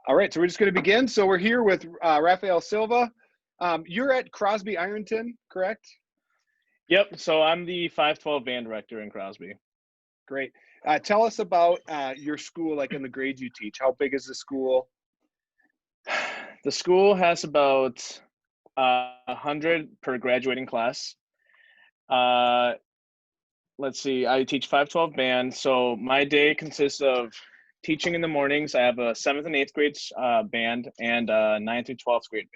All right, so we're just going to begin. So we're here with Rafael Silva. You're at Crosby Ironton, correct? Yep. So I'm the 512 band director in Crosby. Great. Tell us about your school, like in the grades you teach. How big is the school? The school has about 100 per graduating class. Let's see. I teach 512 band. So my day consists of teaching in the mornings. I have a 7th and 8th grade band and a 9th through 12th grade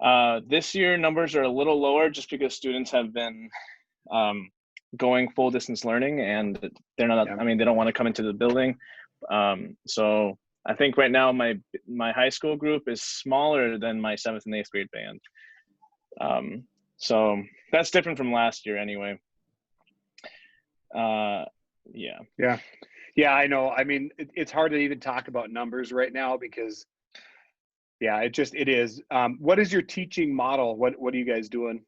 band. This year numbers are a little lower just because students have been going full distance learning and they're not, Yeah. I mean, they don't want to come into the building. So I think right now my high school group is smaller than my 7th and 8th grade band. So that's different from last year anyway. Yeah, I know. I mean, it's hard to even talk about numbers right now because, yeah, it is. What is your teaching model? What are you guys doing?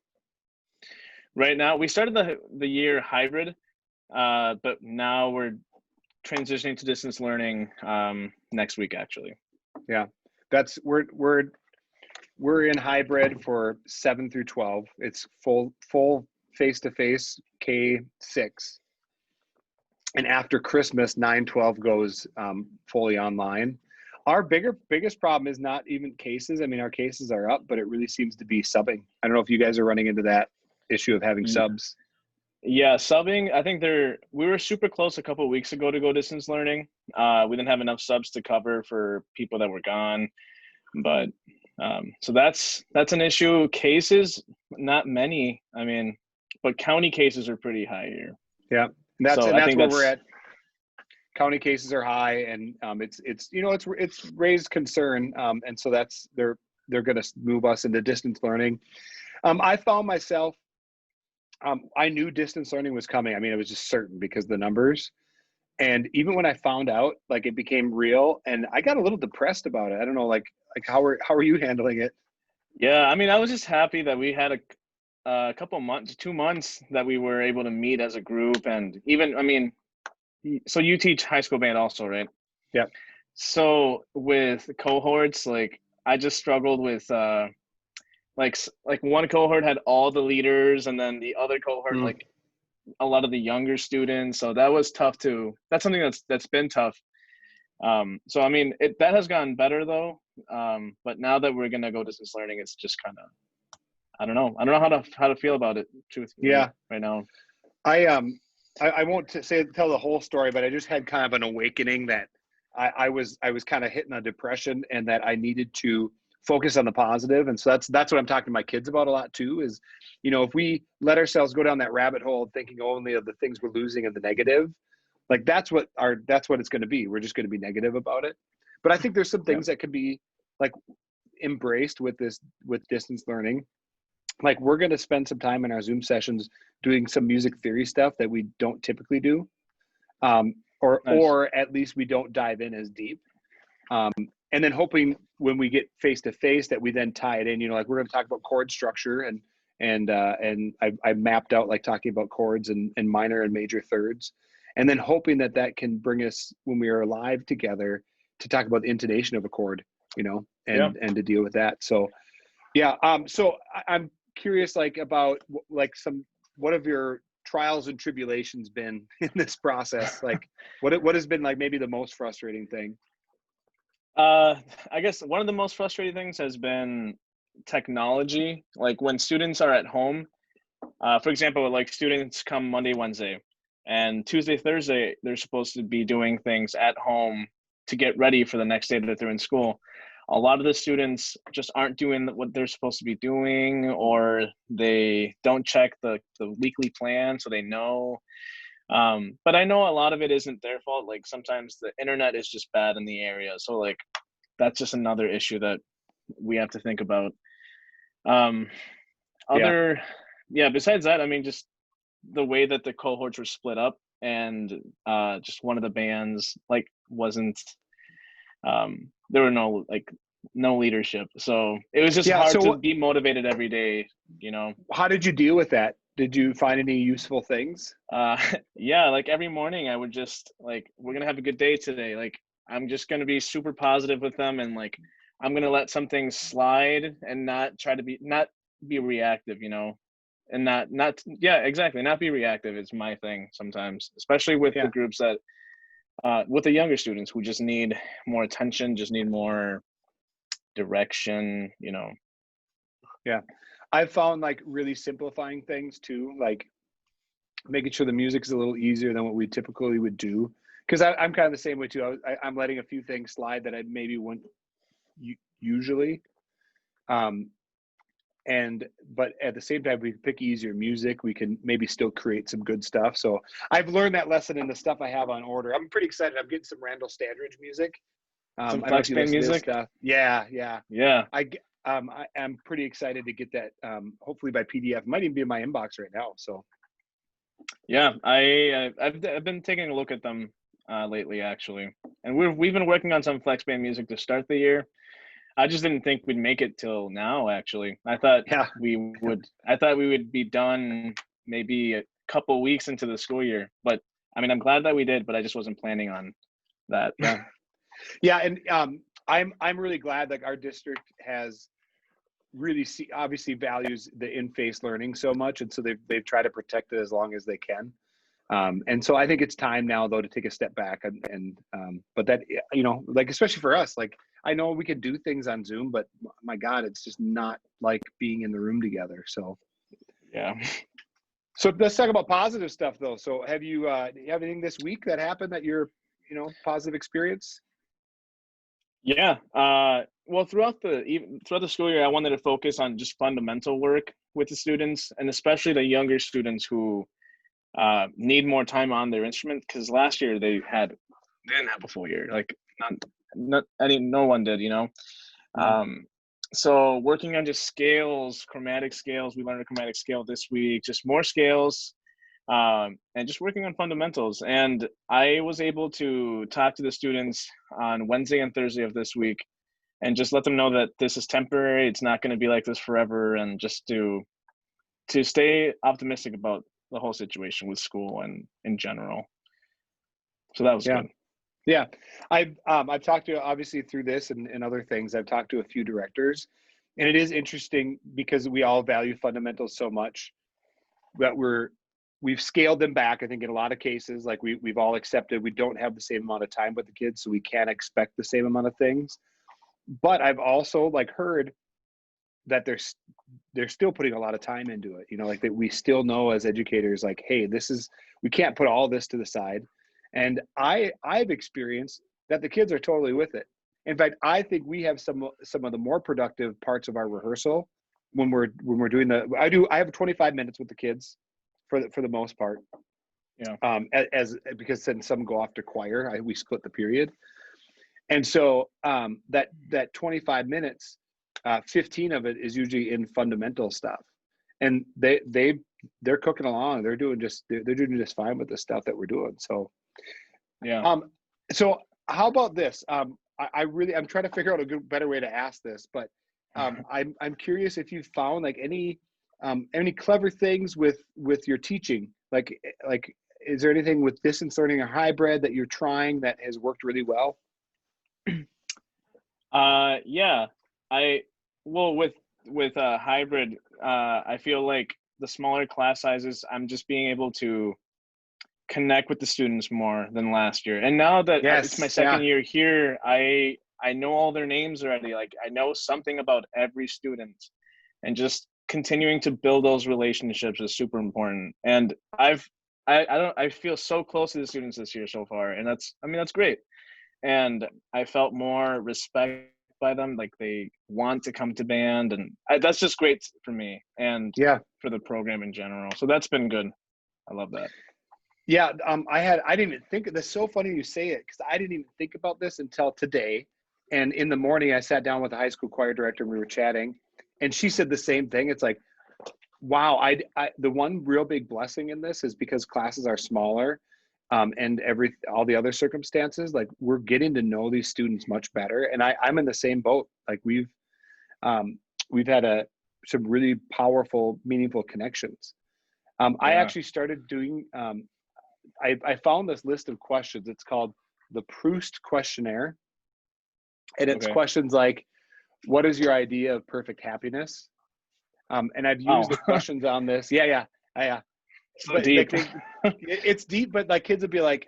Right now, we started the year hybrid, but now we're transitioning to distance learning next week, actually. Yeah, we're in hybrid for 7 through 12. It's full face-to-face K6. And after Christmas, 9-12 goes fully online. Our biggest problem is not even cases. I mean, our cases are up, but it really seems to be subbing. I don't know if you guys are running into that issue of having subs. Yeah, subbing. I think we were super close a couple of weeks ago to go distance learning. We didn't have enough subs to cover for people that were gone, but so that's an issue. Cases, not many. I mean, but county cases are pretty high here. Yeah, that's where we're at. County cases are high, and it's raised concern, and so they're going to move us into distance learning. I found myself, I knew distance learning was coming. I mean, it was just certain because the numbers, and even when I found out, like it became real, and I got a little depressed about it. I don't know, like how are you handling it? Yeah, I mean, I was just happy that we had a couple months, 2 months that we were able to meet as a group, and even, I mean. So you teach high school band also, right? Yeah. So with cohorts, like I just struggled with like one cohort had all the leaders and then the other cohort like a lot of the younger students. So that was tough too. That's something that's been tough. So I mean that has gotten better though. But now that we're gonna go distance learning, it's just kind of I don't know how to feel about it truthfully right now. I won't tell the whole story, but I just had kind of an awakening that I was kind of hitting a depression and that I needed to focus on the positive. And so that's what I'm talking to my kids about a lot too, is, if we let ourselves go down that rabbit hole thinking only of the things we're losing and the negative, like that's what it's going to be. We're just going to be negative about it. But I think there's some things that could be like embraced with distance learning. Like we're going to spend some time in our Zoom sessions doing some music theory stuff that we don't typically do. Or at least we don't dive in as deep. And then hoping when we get face to face that we then tie it in, like we're going to talk about chord structure and I mapped out like talking about chords and minor and major thirds, and then hoping that can bring us when we are live together to talk about the intonation of a chord, and to deal with that. So, yeah. So I'm curious, like about what have your trials and tribulations been in this process? Like what has been like maybe the most frustrating thing? I guess one of the most frustrating things has been technology. Like when students are at home, for example, like students come Monday, Wednesday, and Tuesday, Thursday, they're supposed to be doing things at home to get ready for the next day that they're in school. A lot of the students just aren't doing what they're supposed to be doing, or they don't check the weekly plan so they know. But I know a lot of it isn't their fault. Like sometimes the internet is just bad in the area. So like that's just another issue that we have to think about. Besides that, I mean, just the way that the cohorts were split up and just one of the bands like wasn't there were no leadership, so it was just hard to be motivated every day. How did you deal with that? Did you find any useful things? Like every morning I would just like, we're gonna have a good day today, like I'm just going to be super positive with them, and like I'm going to let some things slide and not try to not be reactive, you know, and not yeah, exactly, not be reactive is my thing sometimes, especially with the Yeah. groups that with the younger students who just need more attention, just need more direction, you know. Yeah. I've found like really simplifying things too, like making sure the music is a little easier than what we typically would do. Because I'm kind of the same way too. I'm letting a few things slide that I maybe wouldn't usually. Um, and but at the same time, we can pick easier music. We can maybe still create some good stuff. So I've learned that lesson in the stuff I have on order. I'm pretty excited. I'm getting some Randall Standridge music. Some I don't know flex if you band listen to his music. stuff. Yeah, yeah. Yeah. I am pretty excited to get that. Hopefully by PDF. It might even be in my inbox right now. So Yeah, I've been taking a look at them lately actually, and we've been working on some flex band music to start the year. I just didn't think we'd make it till now. Actually, yeah, I thought we would be done maybe a couple weeks into the school year. But I mean, I'm glad that we did. But I just wasn't planning on that. yeah, yeah. And I'm really glad like our district has really obviously values the in-face learning so much, and so they've tried to protect it as long as they can. And so I think it's time now though to take a step back and but that, you know, like especially for us, like I know we can do things on Zoom, but my God, it's just not like being in the room together. So Yeah. so let's talk about positive stuff though. So do you have anything this week that happened that you're, you know, positive experience? Yeah. Well, throughout the school year, I wanted to focus on just fundamental work with the students, and especially the younger students who need more time on their instrument. Because last year they didn't have a full year. Like not any no one did. You know. Mhm. So working on just scales, chromatic scales. We learned a chromatic scale this week. Just more scales. And just working on fundamentals. And I was able to talk to the students on Wednesday and Thursday of this week and just let them know that this is temporary. It's not going to be like this forever. And just to stay optimistic about the whole situation with school and in general. So that was Yeah. good. Yeah. I've talked to, obviously through this and other things, I've talked to a few directors, and it is interesting because we all value fundamentals so much that we've scaled them back. I think in a lot of cases, like we've all accepted we don't have the same amount of time with the kids, so we can't expect the same amount of things. But I've also like heard that they're still putting a lot of time into it, you know, like that we still know as educators, like, hey, we can't put all this to the side. And I've experienced that the kids are totally with it. In fact, I think we have some of the more productive parts of our rehearsal when we're doing I have 25 minutes with the kids for the most part. Yeah. As because then some go off to choir, we split the period. And so that 25 minutes, 15 of it is usually in fundamental stuff, and they're cooking along. They're doing just fine with the stuff that we're doing. So Yeah. um, so how about this? I'm trying to figure out a better way to ask this, but I'm curious if you found like any clever things with your teaching, like is there anything with distance learning or hybrid that you're trying that has worked really well? Yeah. I well with hybrid, I feel like the smaller class sizes, I'm just being able to connect with the students more than last year. And now that it's my Yes, second yeah, year here, I know all their names already. Like I know something about every student, and just continuing to build those relationships is super important. And I feel so close to the students this year so far, and that's great. And I felt more respect by them, like they want to come to band, and that's just great for me and yeah. for the program in general. So that's been good. I love that. Yeah, I didn't even think of this. So funny you say it because I didn't even think about this until today. And in the morning, I sat down with the high school choir director and we were chatting, and she said the same thing. It's like, wow, the one real big blessing in this is because classes are smaller, and all the other circumstances, like we're getting to know these students much better. And I'm in the same boat. Like we've had some really powerful, meaningful connections. I Yeah. actually started doing I found this list of questions. It's called the Proust questionnaire. And it's Okay. questions like, what is your idea of perfect happiness? And I've used Oh, the questions on this. Yeah. so But like deep. it's deep, but like kids would be like,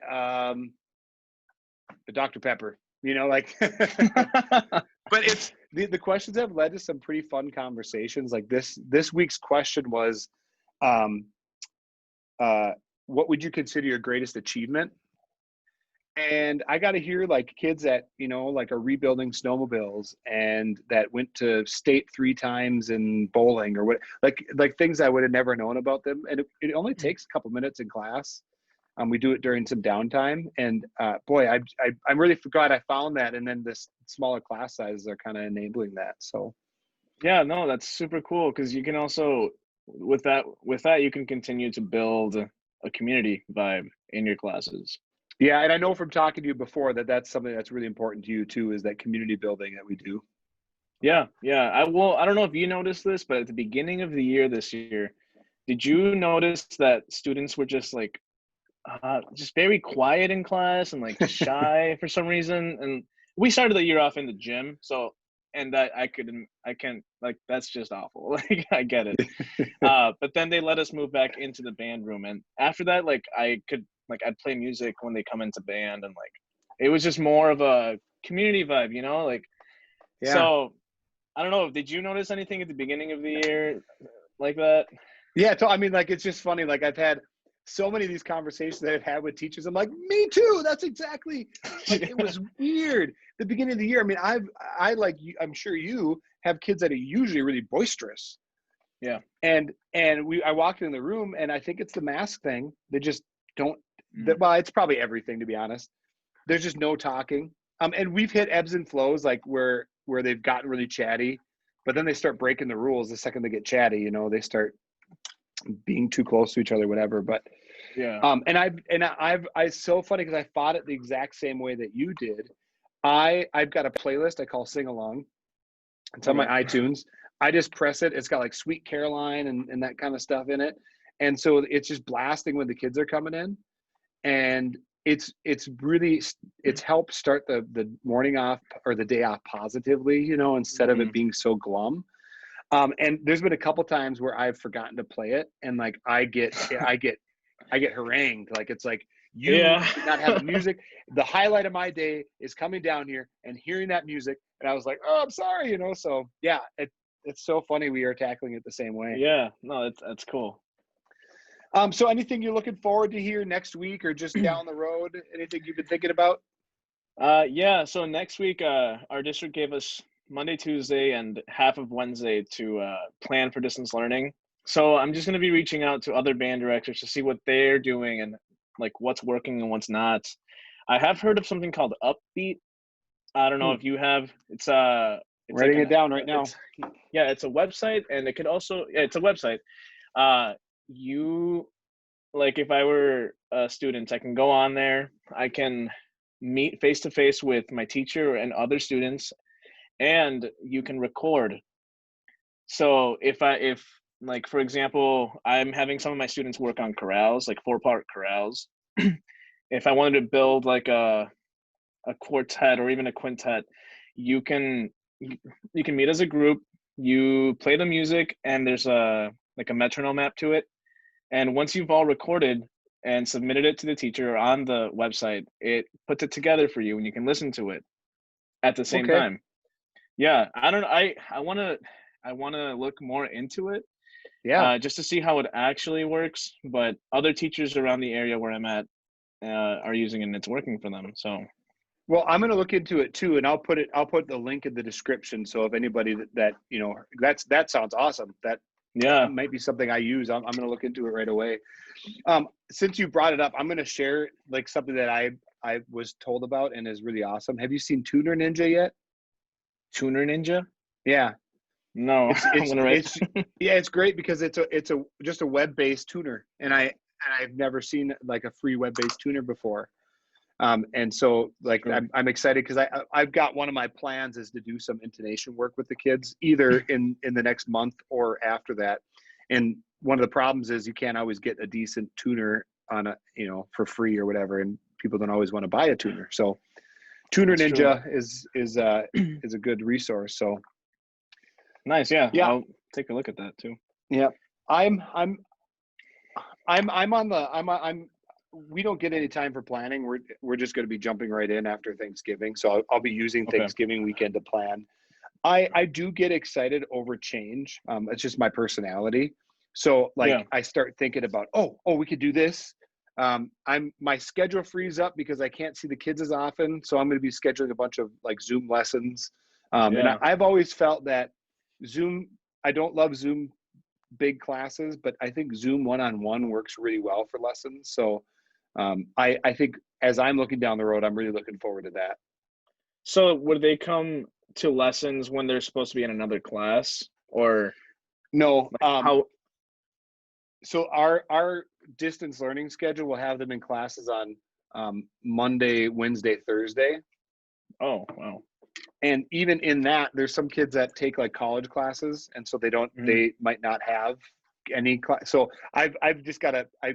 the Dr. Pepper, like, but it's the questions have led to some pretty fun conversations. Like this week's question was, um, what would you consider your greatest achievement? And I got to hear like kids that, like are rebuilding snowmobiles and that went to state 3 times in bowling or what, like things I would have never known about them. And it only takes a couple minutes in class. We do it during some downtime, and boy, I'm really glad I found that. And then this smaller class sizes are kind of enabling that. So Yeah, no, that's super cool because you can also with that you can continue to build a community vibe in your classes. yeah, and I know from talking to you before that that's something that's really important to you too, is that community building that we do. Yeah. I don't know if you noticed this, but at the beginning of the year this year, did you notice that students were just very quiet in class and like just shy for some reason? And we started the year off in the gym, so and that I can't like that's just awful. Like I get it. But then they let us move back into the band room, and after that, like I'd play music when they come into band, and like it was just more of a community vibe, like Yeah. so. I don't know. Did you notice anything at the beginning of the year like that? Yeah. So, I mean, like, it's just funny. Like I've had so many of these conversations that I've had with teachers. I'm like, me too. That's exactly like, it was weird. The beginning of the year. I mean, I like, I'm sure you have kids that are usually really boisterous. Yeah. And I walked in the room, and I think it's the mask thing. They just don't, Mm. well, it's probably everything, to be honest. There's just no talking. And we've hit ebbs and flows, like where they've gotten really chatty, but then they start breaking the rules the second they get chatty. They start being too close to each other, whatever. But Yeah. it's so funny because I fought it the exact same way that you did. I've got a playlist I call Sing Along. It's on my Okay. iTunes. I just press it. It's got like Sweet Caroline and that kind of stuff in it. And so it's just blasting when the kids are coming in. And it's helped start the morning off or the day off positively, instead of Hmm. it being so glum. And there's been a couple times where I've forgotten to play it, and like I get harangued. Like it's like, you Yeah. should not have the music. The highlight of my day is coming down here and hearing that music. And I was like, oh, I'm sorry, So yeah, it's so funny we are tackling it the same way. Yeah. No, that's cool. So anything you're looking forward to here next week or just down the road? Anything you've been thinking about? Yeah. So next week, our district gave us Monday, Tuesday, and half of Wednesday to plan for distance learning. So I'm just going to be reaching out to other band directors to see what they're doing and like what's working and what's not. I have heard of something called Upbeat. I don't know Hmm. if you have. It's like Writing it down right now. it's a website, and it could also it's a website. You like if I were a student, I can go on there. I can meet face to face with my teacher and other students, and you can record. So if like for example, I'm having some of my students work on chorales, like 4-part chorales. If I wanted to build like a quartet or even a quintet, you can you can meet as a group, you play the music, and there's a like a metronome map to it. And once you've all recorded and submitted it to the teacher on the website, it puts it together for you and you can listen to it at the same Okay. time. Yeah, I don't I want to look more into it Yeah. just to see how it actually works, but other teachers around the area where I'm at are using it and it's working for them. So, Well, I'm going to look into it too, and I'll put the link in the description. So if anybody that sounds awesome. That yeah. might be something I use. I'm going to look into it right away. Since you brought it up, I'm going to share like something that I was told about and is really awesome. Have you seen Tuner Ninja yet? Tuner Ninja? Yeah, No, it's I'm it's gonna write. it's yeah, it's great because it's a just a web-based tuner, and I've never seen like a free web-based tuner before. And so like Sure. I'm excited because I've got one of my plans is to do some intonation work with the kids either in the next month or after that. And one of the problems is you can't always get a decent tuner on for free or whatever. And people don't always want to buy a tuner. So Tuner That's Ninja true. is a good resource. So Nice. Yeah. yeah, I'll take a look at that too. yeah. I'm I'm I'm on the I'm we don't get any time for planning. We're just going to be jumping right in after Thanksgiving. So I'll be using Okay. Thanksgiving weekend to plan. I do get excited over change. It's just my personality. So Yeah. like I start thinking about, we could do this. My schedule frees up because I can't see the kids as often. So I'm going to be scheduling a bunch of like Zoom lessons. And Yeah. I've always felt that Zoom, I don't love Zoom big classes, but I think Zoom one-on-one works really well for lessons. So I think as I'm looking down the road, I'm really looking forward to that. So would they come to lessons when they're supposed to be in another class, or No, like how? so our distance learning schedule will have them in classes on Monday, Wednesday, Thursday. Oh, wow. And even in that, there's some kids that take like college classes, and so Mhm. they might not have any class. So I've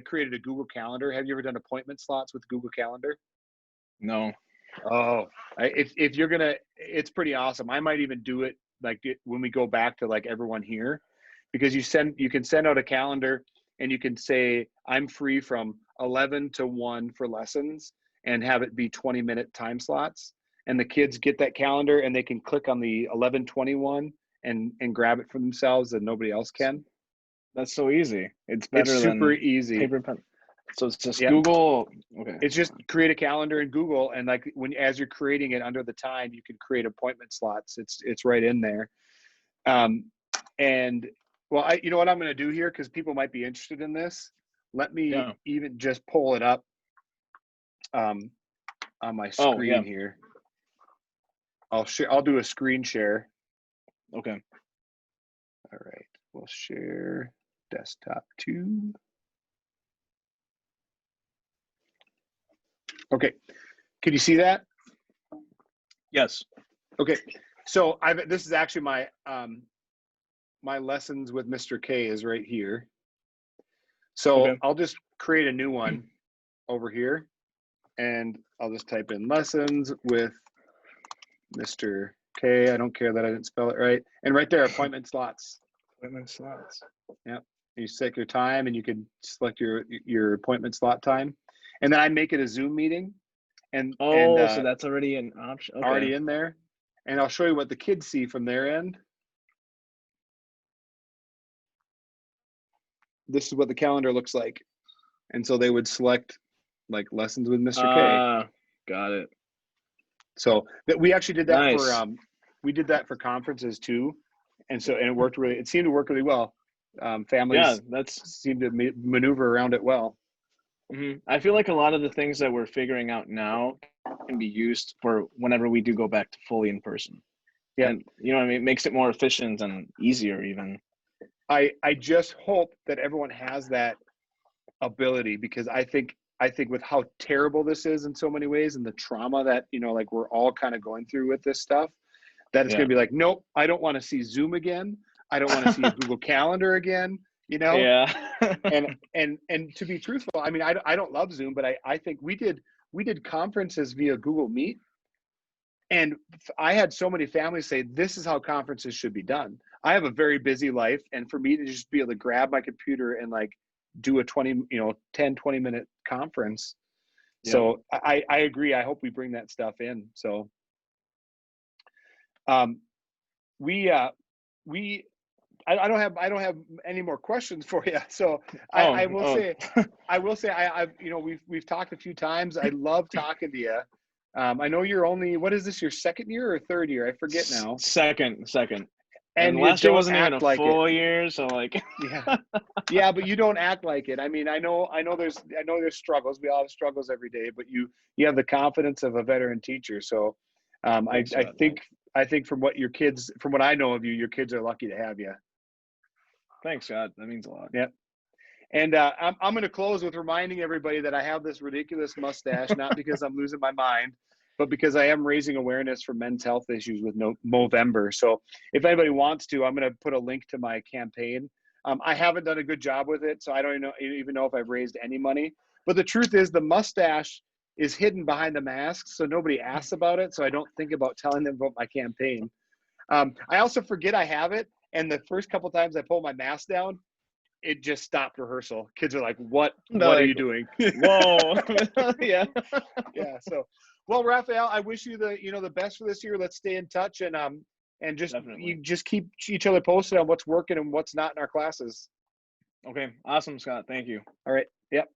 created a Google Calendar. Have you ever done appointment slots with Google Calendar? No. Oh, if you're gonna, it's pretty awesome. I might even do it like when we go back to like everyone here, because you can send out a calendar and you can say I'm free from 11 to 1 for lessons and have it be 20-minute time slots, and the kids get that calendar and they can click on the 11:21 and grab it for themselves and nobody else can. That's so easy. It's It's better super than easy. paper pen. So it's just Yeah. Google. Okay. It's just create a calendar in Google, and like as you're creating it under the time, you can create appointment slots. It's right in there. Um, and well, you know what I'm going to do here, because people might be interested in this. Let me Yeah. even just pull it up on my Oh, yeah. screen here. I'll share. I'll do a screen share. Okay. All right, we'll share desktop 2. Okay, can you see that? Yes. Okay, so this is actually my my lessons with Mr. K is right here. So Okay. I'll just create a new one over here, and I'll just type in lessons with Mr. K. I don't care that I didn't spell it right. And right there, appointment slots. Appointment slots. Yep. You set your time and you can select your appointment slot time. And then I make it a Zoom meeting and Oh, so that's already an option. Okay. already in there. And I'll show you what the kids see from their end. This is what the calendar looks like. And so they would select like lessons with Mr. K. Got it. So that we actually did that for Nice. we did that for conferences too. And so it seemed to work really well. Yeah, Families that's. seem to maneuver around it well. I feel like a lot of the things that we're figuring out now can be used for whenever we do go back to fully in person. Yeah. And you know what I mean? It makes it more efficient and easier even. I just hope that everyone has that ability, because I think with how terrible this is in so many ways, and the trauma that, like we're all kind of going through with this stuff, that it's Yeah. going to be like, nope, I don't want to see Zoom again. I don't want to see a Google Calendar again, Yeah. and to be truthful, I mean, I don't love Zoom, but I think we did conferences via Google Meet. And I had so many families say, this is how conferences should be done. I have a very busy life. And for me to just be able to grab my computer and like do a 10-20 minute conference. Yeah. So I agree. I hope we bring that stuff in. So we I don't have any more questions for you. So I will Oh, say, I've we've talked a few times. I love talking to you. I know you're only, what is this, your second year or third year? I forget now. second. And And you last year don't wasn't even a act like it. full year, so like. Yeah, but you don't act like it. I mean, I know there's struggles. We all have struggles every day, but you have the confidence of a veteran teacher. So Thanks, I God. think from what I know of you, your kids are lucky to have you. Thanks, God. That means a lot. Yeah. And I'm going to close with reminding everybody that I have this ridiculous mustache, not because I'm losing my mind, but because I am raising awareness for men's health issues with Movember. So if anybody wants to, I'm going to put a link to my campaign. I haven't done a good job with it, so I don't even know if I've raised any money. But the truth is, the mustache is hidden behind the masks, so nobody asks about it. So I don't think about telling them about my campaign. I also forget I have it, and the first couple times I pull my mask down, it just stopped rehearsal. Kids are like, "What? They're What are like, you doing?" whoa. Yeah. Yeah. So, well, Rafael, I wish you the best for this year. Let's stay in touch and just Definitely. keep each other posted on what's working and what's not in our classes. Okay. Awesome, Scott. Thank you. All right. Yep.